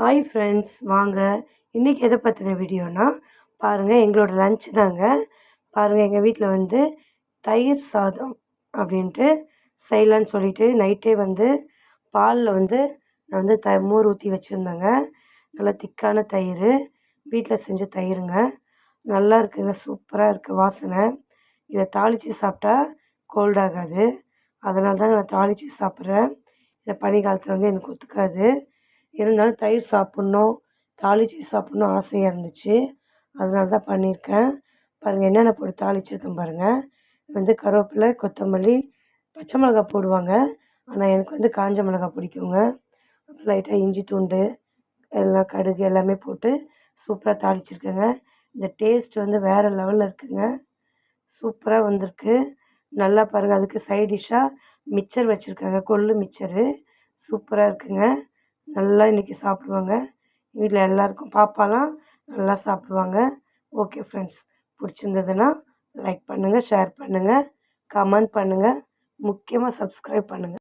Hi friends, வாங்க இன்றைக்கி எதை பற்றின வீடியோனா பாருங்கள், எங்களோட லன்ச் தாங்க. பாருங்கள், எங்கள் வீட்டில் வந்து தயிர் சாதம் அப்படின்ட்டு செய்யலான்னு சொல்லிவிட்டு நைட்டே வந்து பாலில் வந்து நான் வந்து மோர் ஊற்றி வச்சுருந்தேங்க. நல்லா திக்கான தயிர், வீட்டில் செஞ்ச தயிருங்க. நல்லா இருக்குங்க, சூப்பராக இருக்குது வாசனை. இதை தாளித்து சாப்பிட்டா கோல்ட் ஆகாது, அதனால தாங்க நான் தாளித்து சாப்பிட்றேன். இந்த பனி காலத்தில் வந்து எனக்கு ஒத்துக்காது. இருந்தாலும் தயிர் சாப்பிட்ணும், தாளித்து சாப்பிட்ணும் ஆசையாக இருந்துச்சு, அதனால தான் பண்ணியிருக்கேன். பாருங்கள், என்னென்ன போட்டு தாளிச்சிருக்கேன் பாருங்கள். வந்து கருவேப்பிலை, கொத்தமல்லி, பச்சை மிளகா போடுவாங்க, ஆனால் எனக்கு வந்து காஞ்ச மிளகா பிடிக்குங்க. அப்புறம் லைட்டாக இஞ்சி துண்டு, எல்லாம் கடுகு எல்லாமே போட்டு சூப்பராக தாளிச்சிருக்கேங்க. இந்த டேஸ்ட் வந்து வேறு லெவலில் இருக்குதுங்க, சூப்பராக வந்திருக்கு. நல்லா பாருங்கள், அதுக்கு சைட் டிஷ்ஷாக மிக்சர் வச்சுருக்காங்க, கொள்ளு மிக்சரு, சூப்பராக இருக்குங்க. நல்லா இன்றைக்கி சாப்பிடுவாங்க வீட்டில் எல்லாருக்கும். பாப்பாலாம் நல்லா சாப்பிடுவாங்க. ஓகே ஃப்ரெண்ட்ஸ், பிடிச்சிருந்ததுன்னா லைக் பண்ணுங்கள், ஷேர் பண்ணுங்கள், கமெண்ட் பண்ணுங்கள், முக்கியமாக சப்ஸ்கிரைப் பண்ணுங்கள்.